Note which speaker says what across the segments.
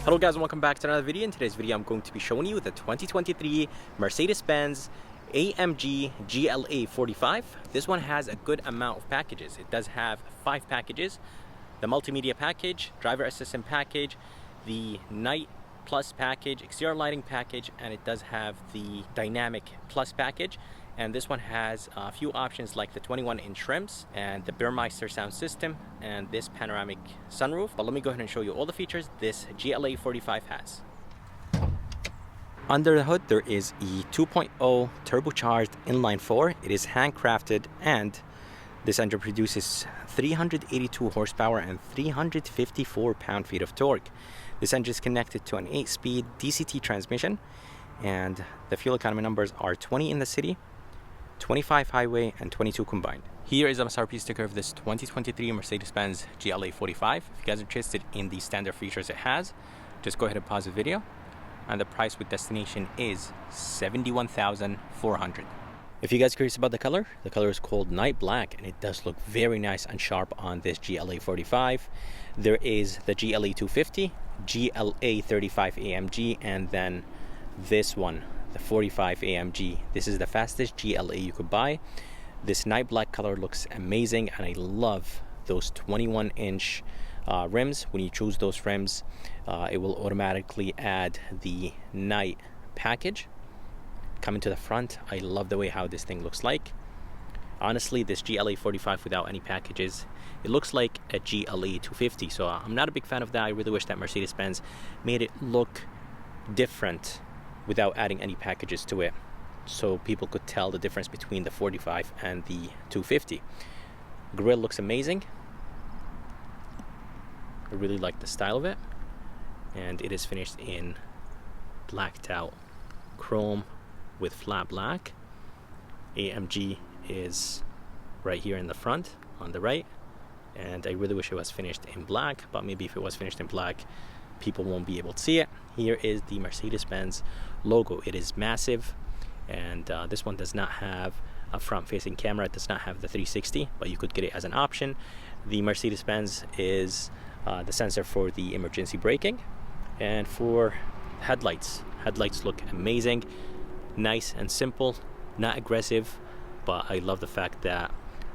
Speaker 1: Hello guys and welcome back to another video. In today's video I'm going to be showing you the 2023 Mercedes-Benz AMG GLA45. This one has a good amount of packages. It does have 5 packages. The multimedia package, driver assistant package, the night plus package, exterior lighting package, and it does have the dynamic plus package. And this one has a few options like the 21-inch rims and the Burmeister sound system and this panoramic sunroof. But let me go ahead and show you all the features this GLA45 has. Under the hood there is a 2.0 turbocharged inline-4. It is handcrafted and this engine produces 382 horsepower and 354 pound-feet of torque. This engine is connected to an 8-speed DCT transmission, and the fuel economy numbers are 20 in the city, 25 highway, and 22 combined. Here is a MSRP sticker of this 2023 Mercedes-Benz GLA45. If you guys are interested in the standard features it has, just go ahead and pause the video. And the price with destination is $71,400. If you guys are curious about the color is called Night Black, and it does look very nice and sharp on this GLA45. There is the GLA250, GLA35 AMG, and then this one, the 45 AMG. This is the fastest GLA you could buy. This night black color looks amazing, and I love those 21-inch rims. When you choose those rims, it will automatically add the night package coming to the front. I love the way how this thing looks like. Honestly, this GLA45 without any packages, it looks like a GLA250, so I'm not a big fan of that. I really wish that Mercedes-Benz made it look different without adding any packages to it, so people could tell the difference between the 45 and the 250. Grille looks amazing. I really like the style of it, and it is finished in blacked out chrome with flat black. AMG is right here in the front on the right, and I really wish it was finished in black, but maybe if it was finished in black people won't be able to see it. Here is the Mercedes-Benz logo. It is massive, and this one does not have a front-facing camera. It does not have the 360, but you could get it as an option. The Mercedes-Benz is the sensor for the emergency braking, and for headlights look amazing, nice and simple, not aggressive, but I love the fact that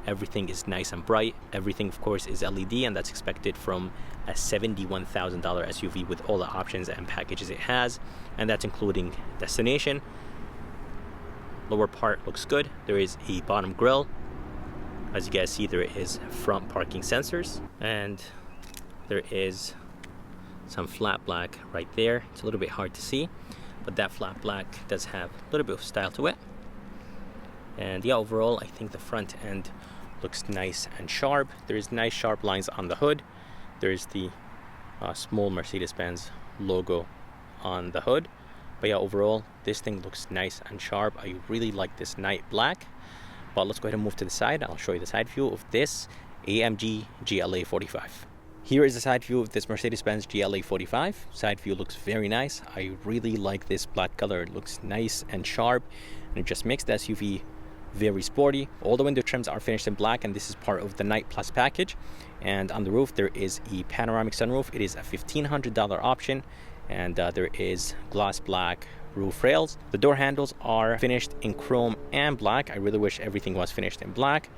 Speaker 1: everything is nice and bright. Everything of course is LED, and that's expected from a $71,000 SUV with all the options and packages it has, and that's including destination. Lower part looks good. There is a bottom grille. As you guys see, there is front parking sensors, and there is some flat black right there. It's a little bit hard to see, but that flat black does have a little bit of style to it. And yeah, overall I think the front end looks nice and sharp. There is nice sharp lines on the hood. There is the small Mercedes-Benz logo on the hood. But yeah, overall this thing looks nice and sharp. I really like this night black. But let's go ahead and move to the side. I'll show you the side view of this AMG GLA45. Here is the side view of this Mercedes-Benz GLA45. Side view looks very nice. I really like this black color. It looks nice and sharp, and it just makes the SUV very sporty. All the window trims are finished in black, and this is part of the Night Plus package. And on the roof there is a panoramic sunroof. It is a $1,500 option, and there is gloss black roof rails. The door handles are finished in chrome and black. I really wish everything was finished in black.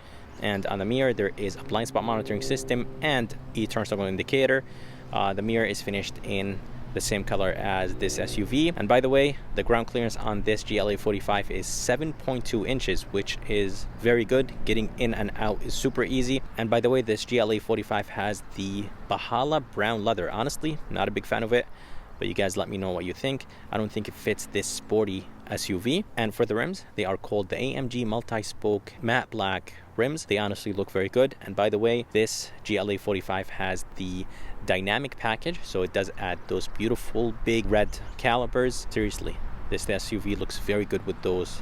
Speaker 1: And on the mirror there is a blind spot monitoring system and a turn signal indicator. The mirror is finished in the same color as this SUV. And by the way, the ground clearance on this GLA45 is 7.2 inches, which is very good. Getting in and out is super easy. And by the way, this GLA45 has the Bahala brown leather. Honestly, not a big fan of it, but you guys let me know what you think. I don't think it fits this sporty SUV. And for the rims, they are called the AMG multi-spoke matte black rims. They honestly look very good. And by the way, this GLA45 has the dynamic package, so it does add those beautiful big red calipers. Seriously, this SUV looks very good with those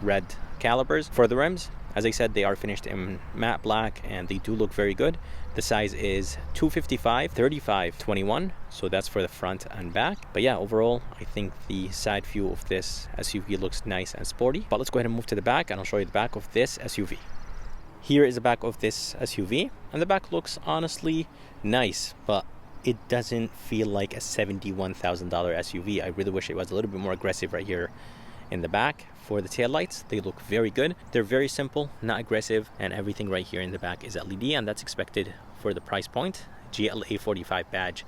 Speaker 1: red calipers. For the rims, as I said, they are finished in matte black, and they do look very good. The size is 255, 35, 21, so that's for the front and back. But yeah, overall, I think the side view of this SUV looks nice and sporty. But let's go ahead and move to the back, and I'll show you the back of this SUV. Here is the back of this SUV, and the back looks honestly nice, but it doesn't feel like a $71,000 SUV. I really wish it was a little bit more aggressive right here in the back. For the taillights, they look very good. They're very simple, not aggressive, and everything right here in the back is LED, and that's expected for the price point. GLA45 badge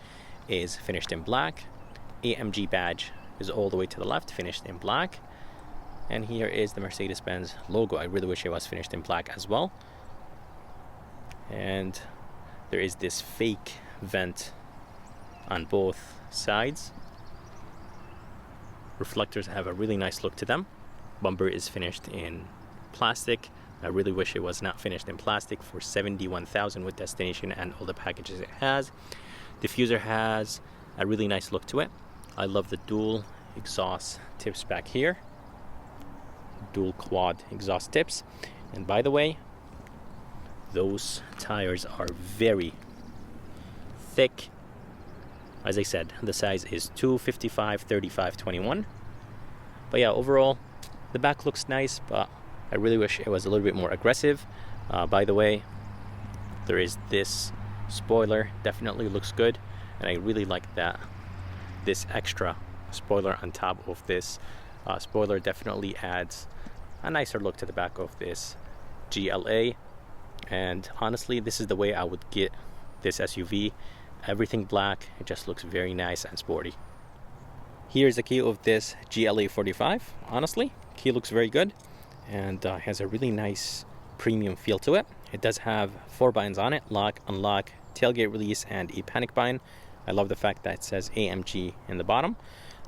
Speaker 1: is finished in black. AMG badge is all the way to the left, finished in black. And here is the Mercedes-Benz logo. I really wish it was finished in black as well. And there is this fake vent on both sides. Reflectors have a really nice look to them. Bumper is finished in plastic. I really wish it was not finished in plastic for $71,000 with destination and all the packages it has. Diffuser has a really nice look to it. I love the dual exhaust tips back here. Dual quad exhaust tips. And by the way, those tires are very thick. As I said, the size is 255, 35, 21. But yeah, overall, the back looks nice, but I really wish it was a little bit more aggressive. By the way, there is this spoiler, definitely looks good, and I really like that this extra spoiler on top of this spoiler definitely adds a nicer look to the back of this GLA. And honestly, this is the way I would get this SUV. Everything black, it just looks very nice and sporty. Here's the key of this GLA45. Honestly, key looks very good and has a really nice premium feel to it. It does have 4 buttons on it: lock, unlock, tailgate release, and a panic button. I love the fact that it says AMG in the bottom.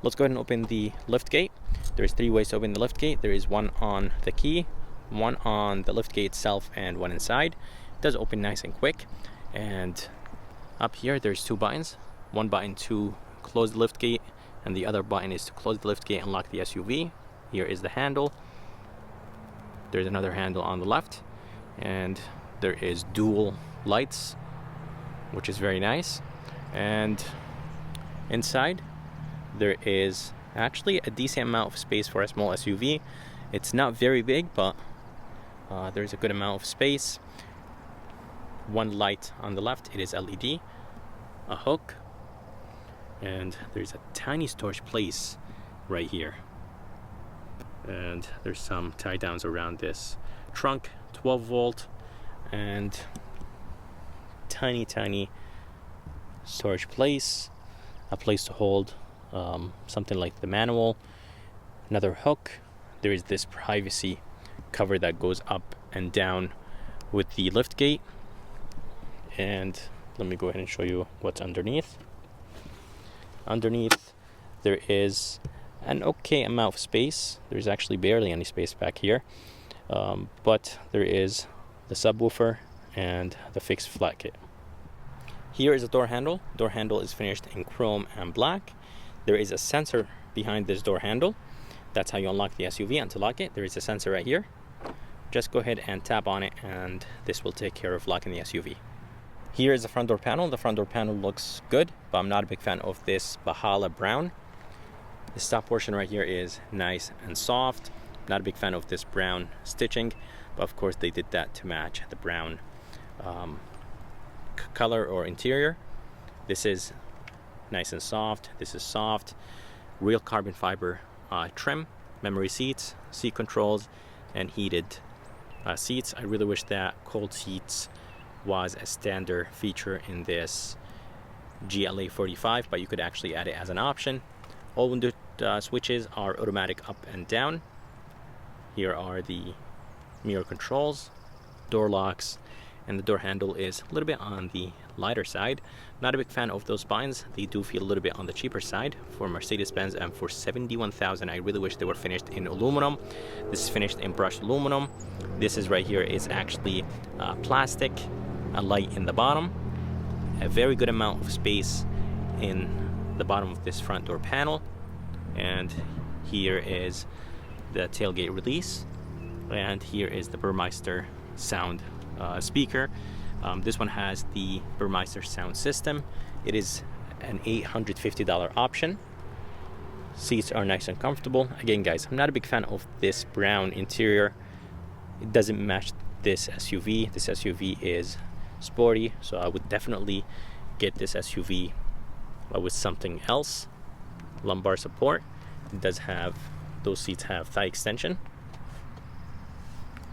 Speaker 1: Let's go ahead and open the lift gate. There's 3 ways to open the lift gate. There is one on the key, one on the lift gate itself, and one inside. It does open nice and quick. And up here there's 2 buttons. One button to close the lift gate, and the other button is to close the lift gate and lock the SUV. Here is the handle. There's another handle on the left, and there is dual lights, which is very nice. And inside there is actually a decent amount of space for a small SUV. It's not very big, but there's a good amount of space. One light on the left, it is LED, a hook, and there's a tiny storage place right here. And there's some tie downs around this trunk, 12 volt, and tiny storage place, a place to hold something like the manual, another hook. There is this privacy cover that goes up and down with the lift gate. And let me go ahead and show you what's underneath. Underneath there is an okay amount of space. There's actually barely any space back here, but there is the subwoofer and the fixed flat kit. Here is a door handle. Door handle is finished in chrome and black. There is a sensor behind this door handle. That's how you unlock the SUV. And to lock it, there is a sensor right here. Just go ahead and tap on it, and this will take care of locking the SUV. Here is the front door panel. The front door panel looks good, but I'm not a big fan of this Bahala brown. This top portion right here is nice and soft. Not a big fan of this brown stitching, but of course they did that to match the brown color or interior. This is nice and soft. This is soft. Real carbon fiber trim, memory seats, seat controls, and heated seats. I really wish that cold seats was a standard feature in this GLA45, but you could actually add it as an option. All window switches are automatic up and down. Here are the mirror controls, door locks, and the door handle is a little bit on the lighter side. Not a big fan of those buttons. They do feel a little bit on the cheaper side for Mercedes-Benz, and for $71,000 I really wish they were finished in aluminum. This is finished in brushed aluminum. This is right here is actually plastic, a light in the bottom, a very good amount of space in the bottom of this front door panel. And here is the tailgate release, and here is the Burmeister sound speaker. This one has the Burmeister sound system. It is an $850 option. Seats are nice and comfortable. Again, guys, I'm not a big fan of this brown interior. It doesn't match this SUV. This SUV is sporty, so I would definitely get this SUV with something else. Lumbar support. It does have, those seats have thigh extension,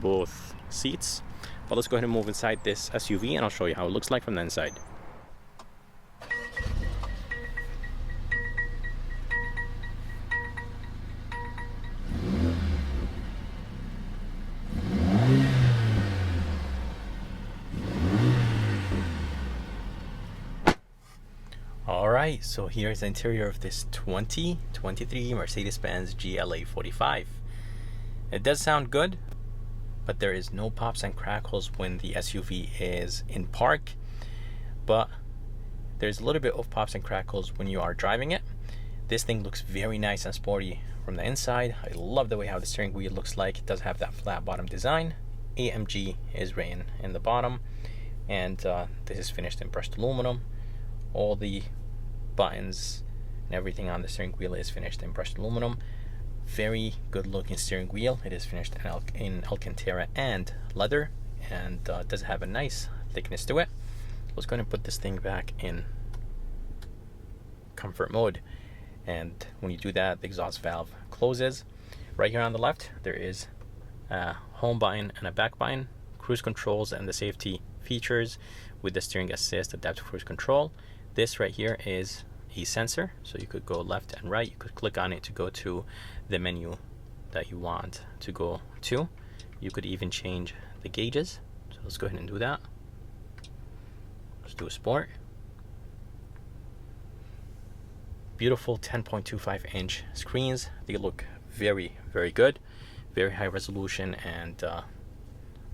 Speaker 1: both seats. But let's go ahead and move inside this SUV and I'll show you how it looks like from the inside. Alright, so here's the interior of this 2023 Mercedes-Benz GLA45. It does sound good, but there is no pops and crackles when the SUV is in park, but there's a little bit of pops and crackles when you are driving it. This thing looks very nice and sporty from the inside. I love the way how the steering wheel looks like. It does have that flat bottom design. AMG is written in the bottom, and this is finished in brushed aluminum. All the buttons and everything on the steering wheel is finished in brushed aluminum. Very good looking steering wheel. It is finished in Alcantara and leather, and does have a nice thickness to it. Let's go ahead and put this thing back in comfort mode, and when you do that, the exhaust valve closes. Right here on the left there is a home button and a back button, cruise controls and the safety features with the steering assist, adaptive cruise control. This right here is a sensor, so you could go left and right. You could click on it to go to the menu that you want to go to. You could even change the gauges, so let's go ahead and do that. Let's do a sport. Beautiful 10.25 inch screens. They look very good, very high resolution, and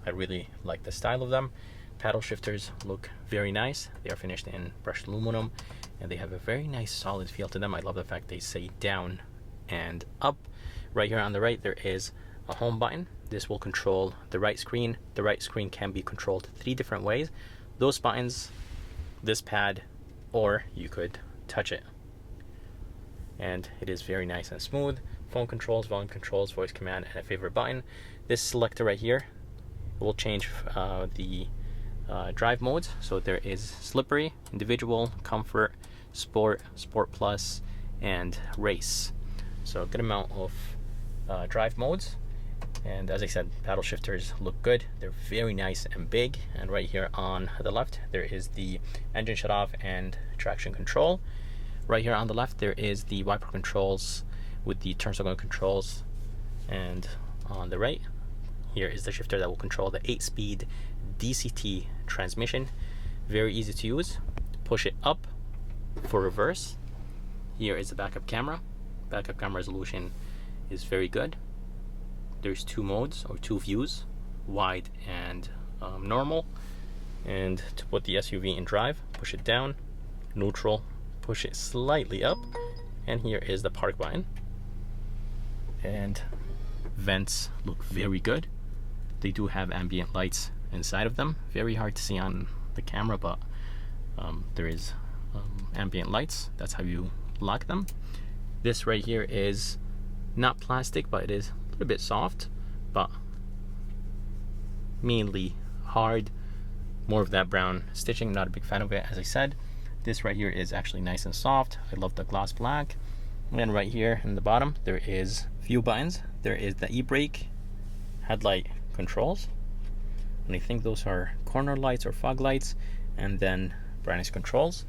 Speaker 1: I really like the style of them. Paddle shifters look very nice. They are finished in brushed aluminum, and they have a very nice solid feel to them. I love the fact they say down and up. Right here on the right there is a home button. This will control the right screen. The right screen can be controlled 3 different ways. Those buttons, this pad, or you could touch it. And it is very nice and smooth. Phone controls, volume controls, voice command, and a favorite button. This selector right here will change the drive modes. So there is slippery, individual, comfort, sport, sport plus, and race. So a good amount of drive modes. And as I said, paddle shifters look good. They're very nice and big. And right here on the left there is the engine shut off and traction control. Right here on the left there is the wiper controls with the turn signal controls, and on the right here is the shifter that will control the 8-speed DCT transmission. Very easy to use. Push it up for reverse. Here is the backup camera. Backup camera resolution is very good. There's 2 modes or 2 views, wide and normal. And to put the SUV in drive, push it down, neutral, push it slightly up, and here is the park button. And vents look very good. They do have ambient lights inside of them. Very hard to see on the camera, but there is ambient lights. That's how you lock them. This right here is not plastic, but it is a little bit soft, but mainly hard. More of that brown stitching, not a big fan of it, as I said. This right here is actually nice and soft. I love the gloss black. And right here in the bottom there is few buttons. There is the e-brake, headlight controls, and I think those are corner lights or fog lights, and then brightness controls.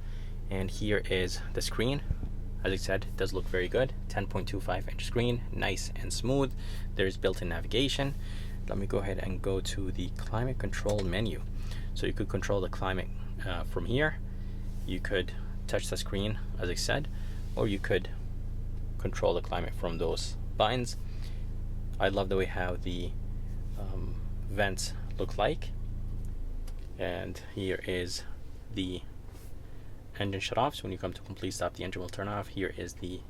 Speaker 1: And here is the screen. As I said, it does look very good. 10.25 inch screen, nice and smooth. There's built-in navigation. Let me go ahead and go to the climate control menu. So you could control the climate from here. You could touch the screen, as I said, or you could control the climate from those buttons. I love the way how the vents look like. And here is the engine shut off. So when you come to complete stop, the engine will turn off. Here is the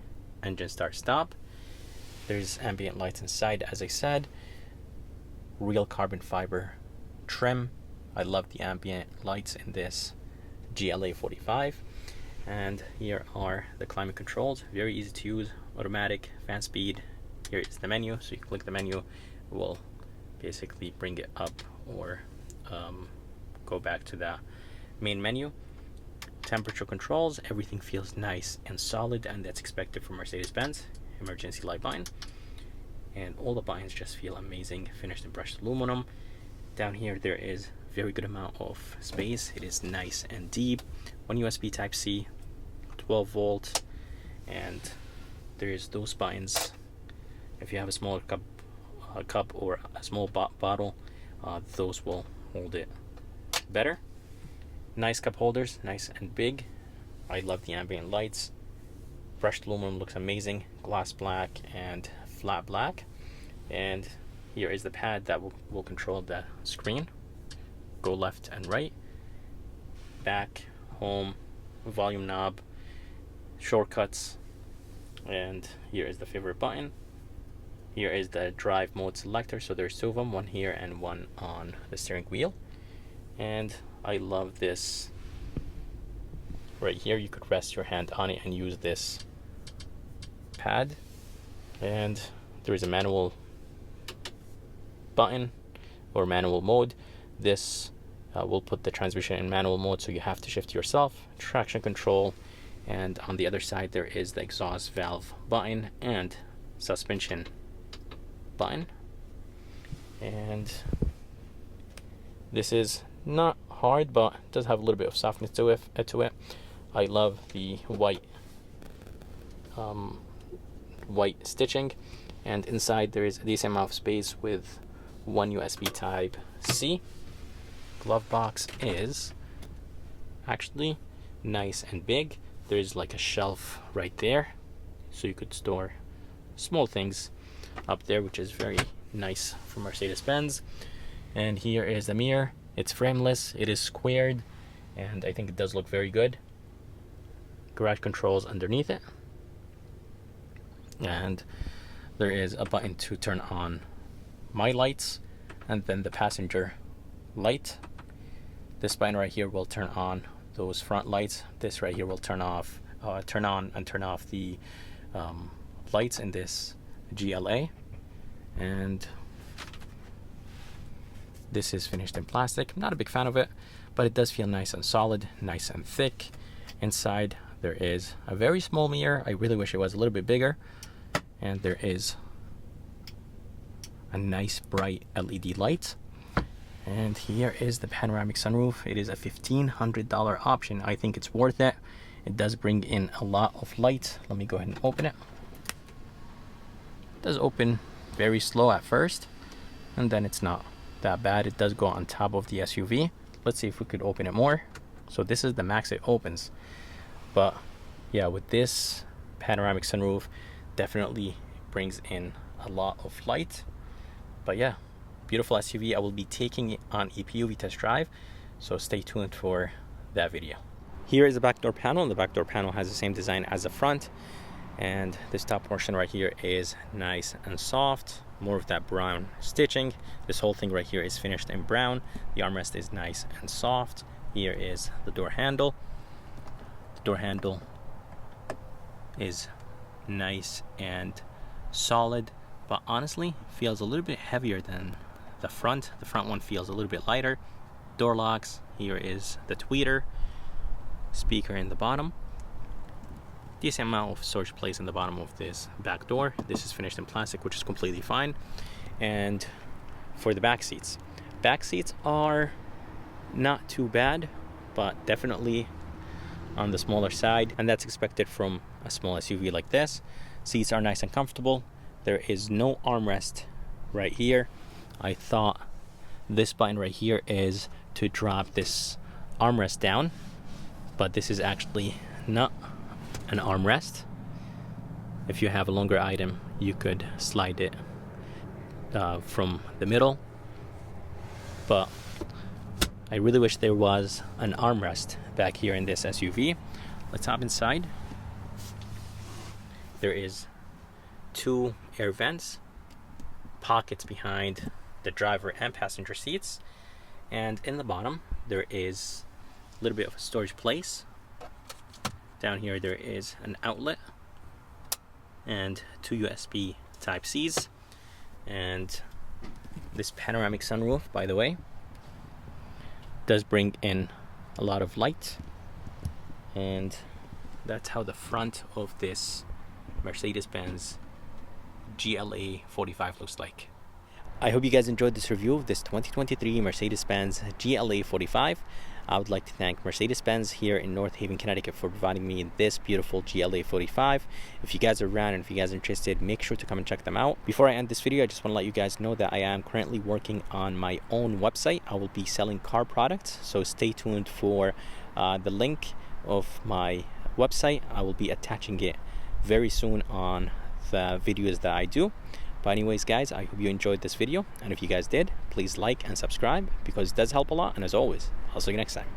Speaker 1: engine start stop. There's ambient lights inside, as I said. Real carbon fiber trim. I love the ambient lights in this GLA45. And here are the climate controls. Very easy to use. Automatic, fan speed. Here is the menu. So you can click the menu. It will basically bring it up or go back to the main menu. temperature controls. Everything feels nice and solid, and that's expected from Mercedes-Benz. Emergency light button, and all the buttons just feel amazing, finished in brushed aluminum. Down here there is very good amount of space. It is nice and deep. One USB type C, 12 volt, and there's those buttons. If you have a smaller cup or a small bottle, those will hold it better. Nice cup holders, nice and big. I love the ambient lights. Brushed aluminum looks amazing. Gloss black and flat black. And here is the pad that will control the screen. Go left and right. Back, home, volume knob, shortcuts. And here is the favorite button. Here is the drive mode selector. So there's two of them, one here and one on the steering wheel. And I love this right here. You could rest your hand on it and use this pad. And there is a manual button or manual mode. This will put the transmission in manual mode, so you have to shift yourself. Traction control, and on the other side there is the exhaust valve button and suspension button. And this is not hard, but it does have a little bit of softness to it. I love the white stitching, and inside there is a decent amount of space with one USB type C. Glove box is actually nice and big. There's like a shelf right there, so you could store small things up there, which is very nice for Mercedes-Benz. And here is the mirror. It's frameless, it is squared, and I think it does look very good. Garage controls underneath it, and there is a button to turn on my lights and then the passenger light. This button right here will turn on those front lights. This right here will turn on and turn off the lights in this GLA. And this is finished in plastic. I'm not a big fan of it, but it does feel nice and solid, nice and thick. Inside there is a very small mirror. I really wish it was a little bit bigger. And there is a nice bright LED light. And here is the panoramic sunroof. It is a $1,500 option. I think it's worth it. It does bring in a lot of light. Let me go ahead and open it. It does open very slow at first, and then it's not that bad. It does go on top of the SUV. Let's see if we could open it more. So this is the max it opens. But yeah, with this panoramic sunroof, definitely brings in a lot of light. But yeah, beautiful SUV. I will be taking it on EPUV test drive, so stay tuned for that video. Here is the back door panel. The back door panel has the same design as the front, and this top portion right here is nice and soft, more of that brown stitching. This whole thing right here is finished in brown. The armrest is nice and soft. Here is the door handle. The door handle is nice and solid, but honestly feels a little bit heavier than the front. The front one feels a little bit lighter. Door locks. Here is the tweeter. Speaker in the bottom. Decent amount of storage place in the bottom of this back door. This is finished in plastic, which is completely fine. And for the back seats are not too bad, but definitely on the smaller side, and that's expected from a small SUV like this. Seats are nice and comfortable. There is no armrest right here. I thought this button right here is to drop this armrest down, but this is actually not an armrest. If you have a longer item, you could slide it from the middle, but I really wish there was an armrest back here in this SUV. Let's hop inside. There is 2 air vents, pockets behind the driver and passenger seats, and in the bottom there is a little bit of a storage place. Down here there is an outlet and 2 USB type C's, and this panoramic sunroof, by the way, does bring in a lot of light. And that's how the front of this Mercedes-Benz GLA45 looks like. I hope you guys enjoyed this review of this 2023 Mercedes-Benz GLA45. I would like to thank Mercedes-Benz here in North Haven, Connecticut for providing me this beautiful GLA45. If you guys are around and if you guys are interested, make sure to come and check them out. Before I end this video, I just want to let you guys know that I am currently working on my own website. I will be selling car products, so stay tuned for the link of my website. I will be attaching it very soon on the videos that I do. But anyways, guys, I hope you enjoyed this video, and if you guys did, please like and subscribe because it does help a lot. And as always, I'll see you next time.